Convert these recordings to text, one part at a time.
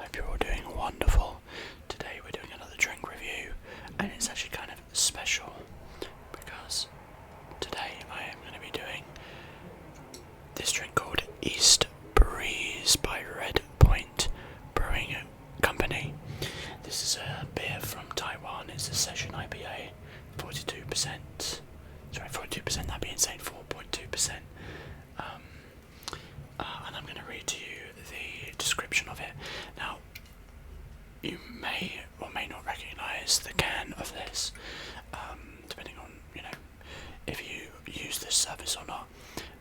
hope you're all doing wonderful. Today we're doing another drink review, and it's actually kind of special because today I am going to be doing this drink called East Breeze by Red Point Brewing Company. This is a beer from Taiwan. It's a session IPA, 42%. Sorry, 42%, that'd be insane, 4.2%. And I'm going to read to you the description of it. Now, you may or may not recognise the can of this, depending on, if you use this service or not.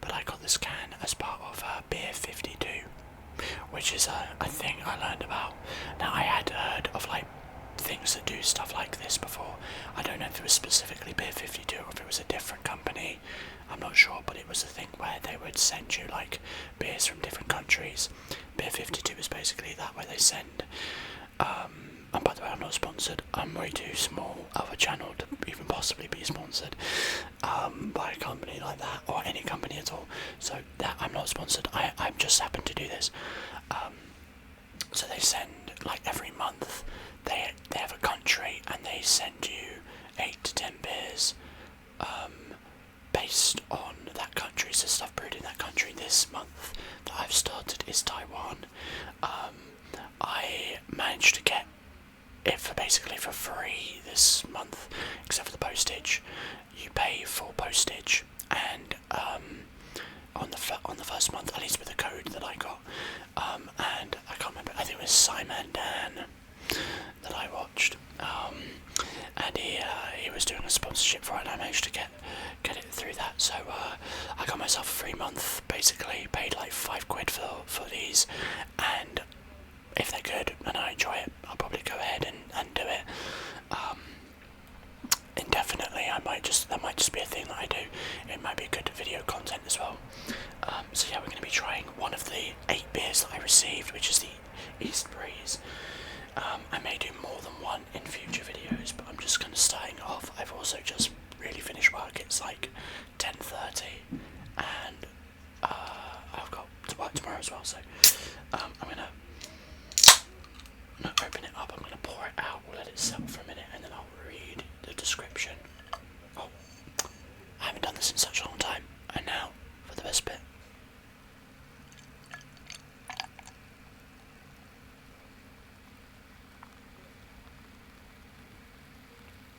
But I got this can as part of BEER52, which is a thing I learned about. Now, I had heard of things that do stuff like this before. I don't know if it was specifically BEER52 or if it was a different company. I'm not sure, but it was a thing where they would send you beers from different countries. BEER52 is basically that, where they send. And by the way, I'm not sponsored. I'm way too small of a channel to even possibly be sponsored by a company like that, or any company at all. So that I'm not sponsored. I just happen to do this. So they send every month. They have a country and they send you 8 to 10 beers based on that country. So stuff brewed in that country. This month that I've started is Taiwan. I managed to get it basically for free this month, except for the postage. You pay for postage, and on the first month, at least with the code that I got, and I can't remember. I think it was Simon Dan that I watched, and he was doing a sponsorship for it, and I managed to get it through that. So I got myself a free month. Basically, paid £5 for these, and if they're good and I enjoy it, I'll probably go ahead and do it indefinitely. That might just be a thing that I do. It might be good video content as well. So yeah, we're going to be trying one of the 8 beers that I received, which is the East Breeze. I may do more than one in future videos, but I'm just kind of starting off. I've also just really finished work. It's 10:30, and I've got to work tomorrow as well. So I'm gonna open it up. I'm gonna pour it out. We'll let it settle for a minute, and then I'll read the description. Oh, I haven't done this in such a long time. And now for the best bit.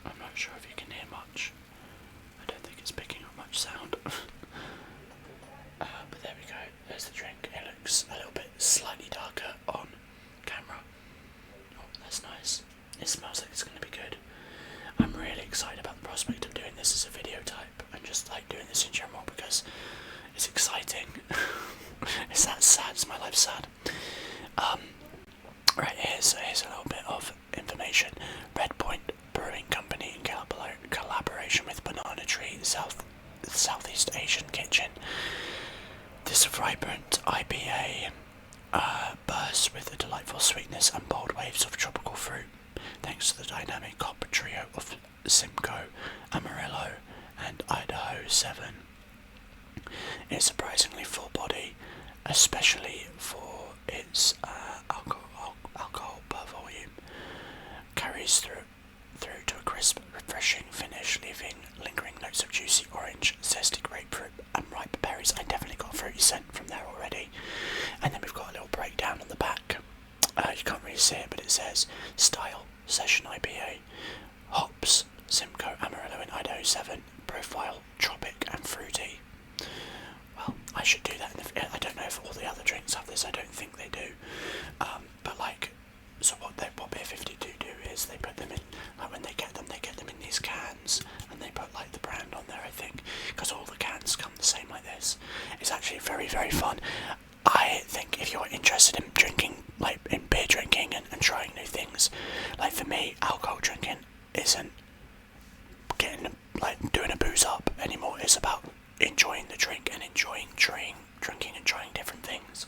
I'm not sure if you can hear much. I don't think it's picking up much sound. But there we go. There's the drink. It looks a little bit slightly darker on camera. Oh, that's nice. It smells like it's going to be good. I'm really excited about the prospect of doing this as a video type and just doing this in general because it's exciting. It's that sad. Is my life sad? Right, here's a little bit of information. Red Point Brewing Company in collaboration with Banana Tree Southeast Asian Kitchen. This vibrant IPA bursts with a delightful sweetness and bold waves of tropical fruit, thanks to the dynamic hop trio of Simcoe, Amarillo, and Idaho 7. It's surprisingly full body, especially for its alcohol per volume. Carries through to a crisp, refreshing finish, leaving lingering notes of juicy orange, zesty grapefruit, and ripe berries. I definitely got a fruity scent from there already. And then we've got a little breakdown on the back. You can't really see it, but it says style, session IPA, hops, Simcoe, Amarillo, and Idaho 7, profile, tropic, and fruity. Well, I should do that. I don't know if all the other drinks have this. I don't think they do. But so what BEER52 do is they put them in, when they get them in these cans, and they put the brand on there, I think, because all the cans come the same like this. It's actually very, very fun. I think if you're interested in drinking, in beer drinking and trying new things, for me, alcohol drinking isn't getting doing a booze up anymore. It's about enjoying the drink and enjoying drinking and trying different things.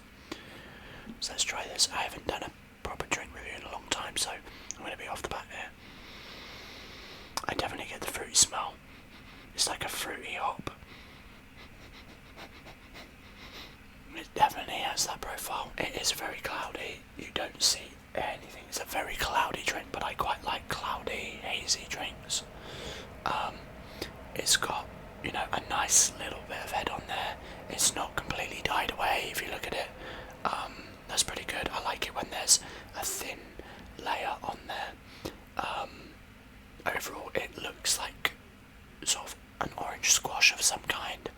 So let's try this. I haven't done a proper drink review in a long time, so I'm going to be off the bat here. I definitely get the fruity smell. It's like a fruity hop. It definitely has that profile. It is very cloudy. You don't see anything. It's a very cloudy drink, but I quite like cloudy, hazy drinks. It's got, you know, a nice little bit of head on there. It's not completely died away if you look at it. That's pretty good. I like it when there's a thin layer on there. Overall, it looks like sort of an orange squash of some kind.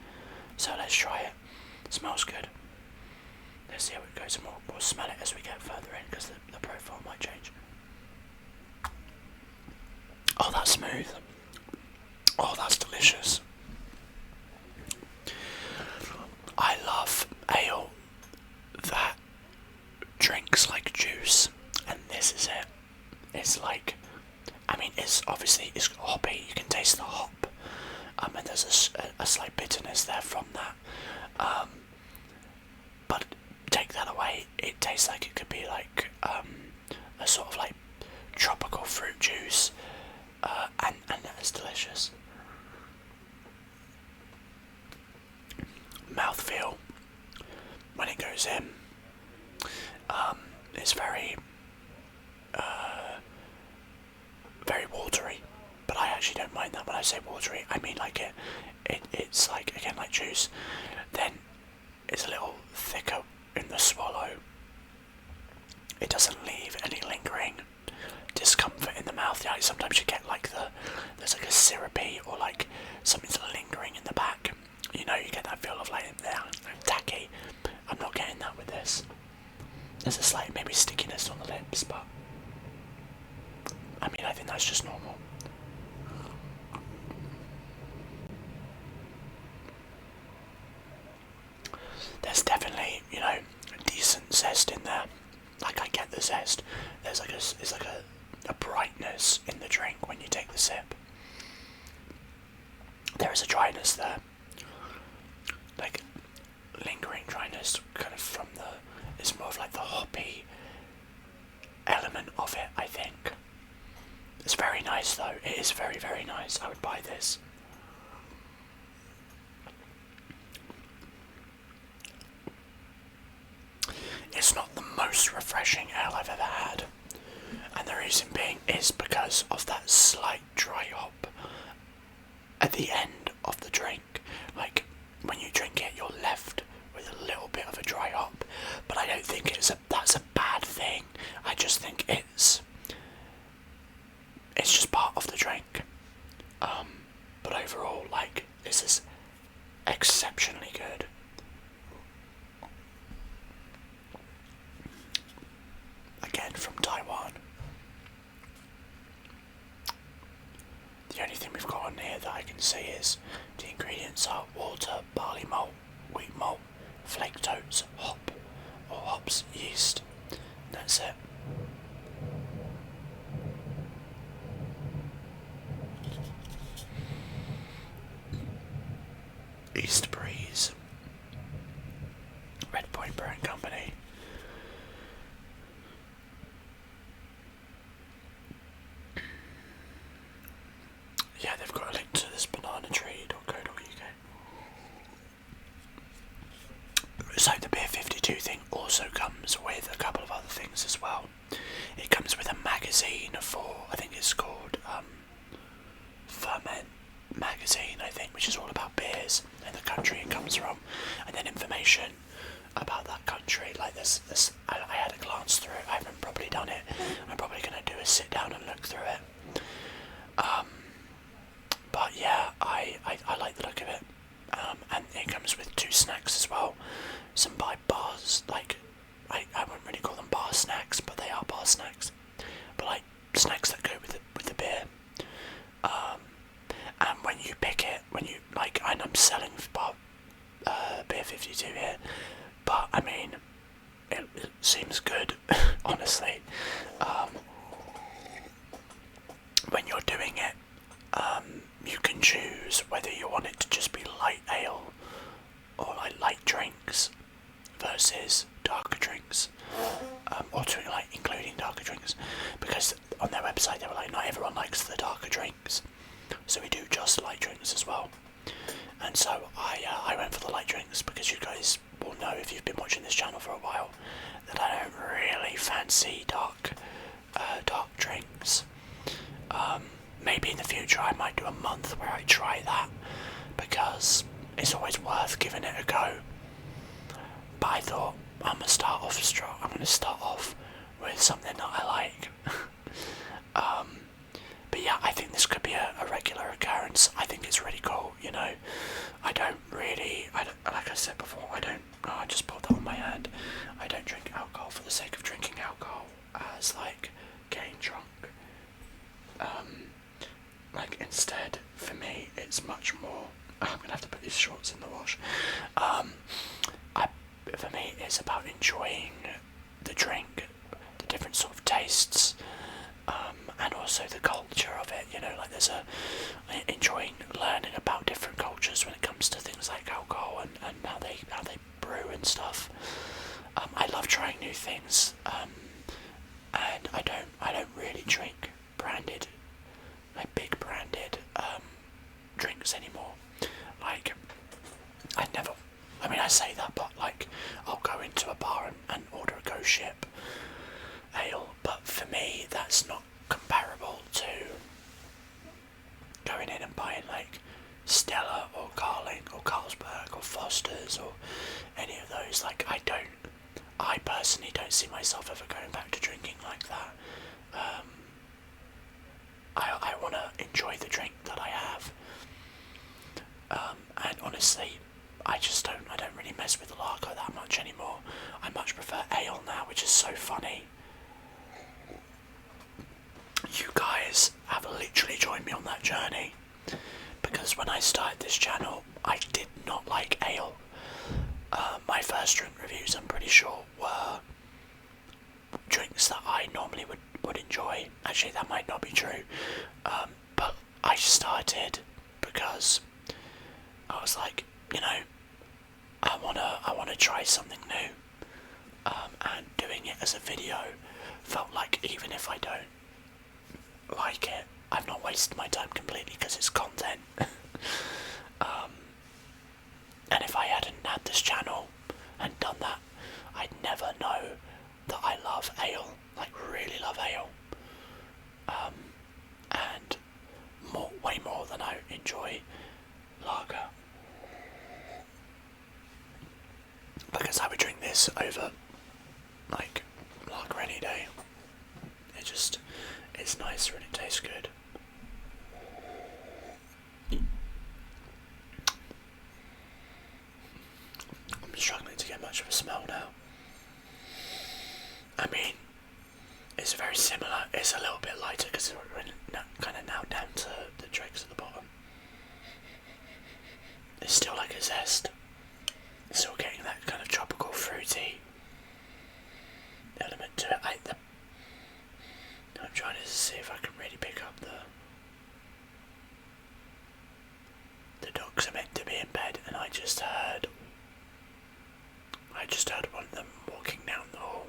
So let's try it. It smells good. Let's see how it goes, and we'll smell it as we get further in, because the profile might change. Oh, that's smooth. Oh, that's delicious. I love ale that drinks like juice, and this is it. It's like, I mean, it's hoppy. You can taste the hop, and there's a slight bitterness there from that. But take that away, it tastes like it could be like a sort of like tropical fruit juice, and that is delicious. Mouthfeel when it goes in, it's very watery, but I actually don't mind that. When I say watery, I mean like it's like, again, like juice. Then it's a little thicker in the swallow. It doesn't leave any lingering discomfort in the mouth. Yeah, sometimes you get like there's like a syrupy or like something's lingering in the back. You know, you get that feel of like tacky. I'm not getting that with this. There's a slight maybe stickiness on the lips, but I mean, I think that's just normal. There's definitely, you know, a decent zest in there. Like, I get the zest. There's like a brightness in the drink when you take the sip. There is a dryness there, like lingering dryness, kind of from it's more of like the hoppy element of it, I think. It's very nice though. It is very, very nice. I would buy this. It's not the most refreshing ale I've ever had, and the reason being is because of that slight dry hop at the end of the drink. Like, when you drink it, you're left with a little bit of a dry hop, but I don't think that's a bad thing. I just think it's just part of the drink. But overall, like, this is exceptionally good. Again, from Taiwan. The only thing we've got on here that I can see is the ingredients are water, barley malt, wheat malt, flaked oats, hop or hops, yeast. That's it. East Breeze, Red Point Brewing Company. Yeah, they've got a link to this bananatree.co.uk. So the BEER52 thing also comes with a couple of other things as well. It comes with a magazine for, I think it's called Ferment Magazine, I think, which is all about beers and the country it comes from, and then information about that country. Like this, I had a glance through it. I haven't probably done it. I'm probably going to do a sit down and look through it. But yeah, I like the look of it. And it comes with 2 snacks as well. Some bars, like, I wouldn't really call them bar snacks, but they are bar snacks. But like snacks that go with the beer. And when you pick it, and I'm selling BEER52 here, but I mean, it seems good, honestly. When you're doing it, you can choose whether you want it to just be light ale or like light drinks versus darker drinks, or to like including darker drinks, because on their website they were like, not everyone likes the darker drinks, so we do just light drinks as well. and so I went for the light drinks because you guys will know if you've been watching this channel for a while that I don't really fancy dark drinks. Maybe in the future I might do a month where I try that because it's always worth giving it a go. But I thought I'm gonna start off strong. I'm gonna start off with something that I like. But yeah, I think this could be a regular occurrence. I think it's really cool, you know. I don't, like I said before, I just pulled that on my hand. I don't drink alcohol for the sake of drinking alcohol as like getting drunk. Like instead, for me, it's much more, I'm gonna have to put these shorts in the wash. For me, it's about enjoying the drink, the different sort of tastes, and also the culture of it. You know, like enjoying learning about different cultures when it comes to things like alcohol and how they brew and stuff. I love trying new things, and I don't really drink branded, like big branded drinks anymore. Like I say that, but like I'll go into a bar and order a Ghost Ship ale, but for me that's not comparable to going in and buying like Stella or Carling or Carlsberg or Foster's or any of those. Like I personally don't see myself ever going back to drinking like that. I want to enjoy the drink that I have, and honestly I don't really mess with the lager that much anymore. I much prefer ale now, which is so funny. You guys have literally joined me on that journey, because when I started this channel I did not like ale. My first drink reviews, I'm pretty sure, were drinks that I normally would enjoy. Actually, that might not be true, but I started because I was like, you know, I wanna try something new, and doing it as a video felt like even if I don't like it, I've not wasted my time completely because it's content. And if I hadn't had this channel and done that, I'd never know that I love ale, like really love ale, and way more than I enjoy lager. Because I would drink this over like lager any day. It's nicer and it tastes good. I'm struggling to get much of a smell now. I mean, it's very similar. It's a little bit lighter because we're kind of now down to the dregs at the bottom. It's still like a zest. Still getting that kind of tropical fruity element to it. I'm trying to see if I can really pick up the dogs are meant to be in bed, and I just heard one of them walking down the hall.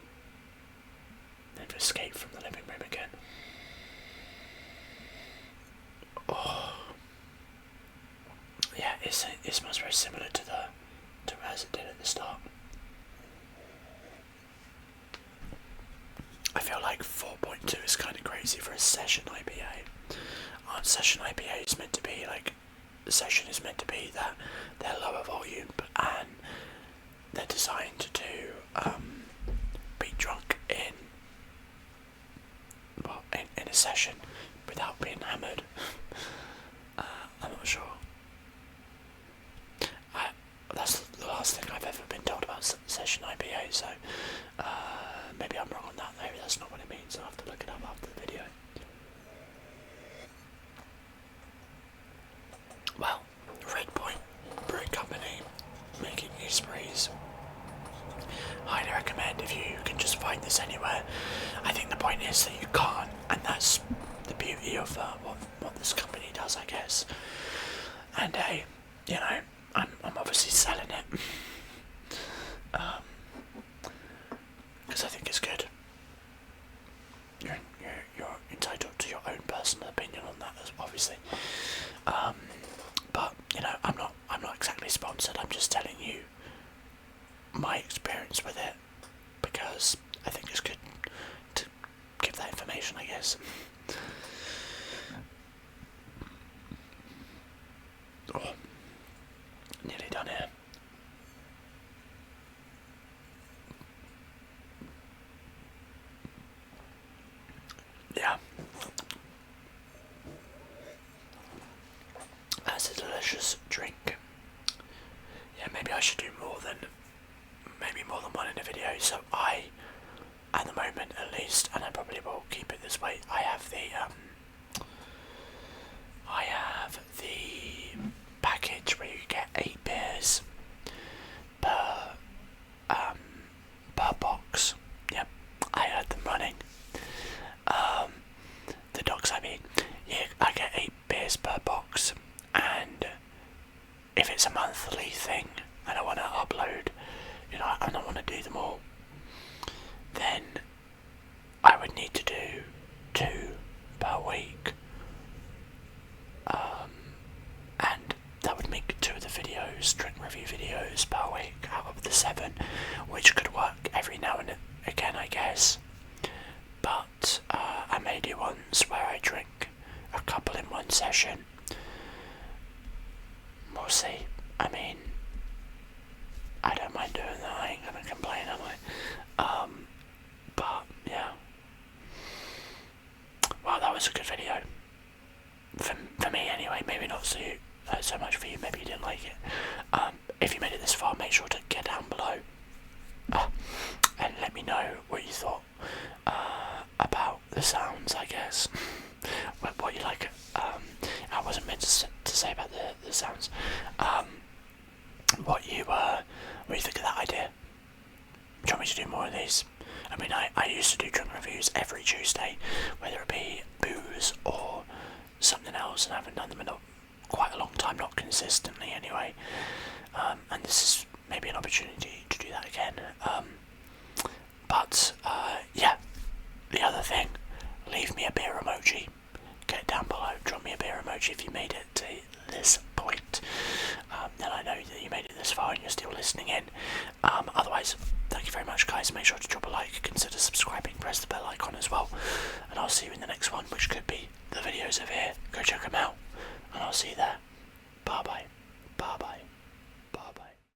They've escaped from the living room again. Oh, yeah, it smells very similar to as it did at the start. I feel like 4.2 is kind of crazy for a session IPA. Session IPA is meant to be like, the session is meant to be that they're lower volume, and they're designed to be drunk in a session without being hammered. I'm not sure. That's the last thing I've ever been told about session IPA, so maybe I'm wrong on that. Maybe that's not what it means. I'll have to look it up after the video. Well, Red Point Brewing Company making these sprays. Highly recommend if you can just find this anywhere. I think the point is that you can't, and that's the beauty of what this company does, I guess. And hey, you know, I'm obviously selling it because I think it's good. You're entitled to your own personal opinion on that, obviously. But you know, I'm not my experience with it, because I think it's good to give that information, I guess. Oh, nearly done here. Yeah. That's a delicious drink. Yeah, maybe I should do more than one in a video. So I, at the moment at least, and I probably will keep it this way, I have the package where you get 8 beers per box. Yep, I had them running. The docs, I mean, yeah, I get 8 beers per box, and if it's a monthly thing and I want to upload, I don't want to do them all, then I would need to do 2 per week, and that would make 2 of the videos, drink review videos per week out of the 7, which could work every now and again, I guess. But I may do ones where I drink a couple in one session. We'll see. I mean, I don't mind doing that. I ain't gonna complain, am I? But yeah. Well, that was a good video. For me, anyway. Maybe not so much for you. Maybe you didn't like it. If you made it this far, make sure to get down below and let me know what you thought about the sounds, I guess. What you like. I wasn't meant to say about the sounds. What you think of that idea? Do you want me to do more of these? I mean, I used to do drink reviews every Tuesday, whether it be booze or something else, and I haven't done them in quite a long time, not consistently anyway. And this is maybe an opportunity to do that again. But yeah, the other thing, leave me a beer emoji. Get down below, drop me a beer emoji if you made it to this point. Then I know that you made it this far and you're still listening in. Otherwise, thank you very much, guys. Make sure to drop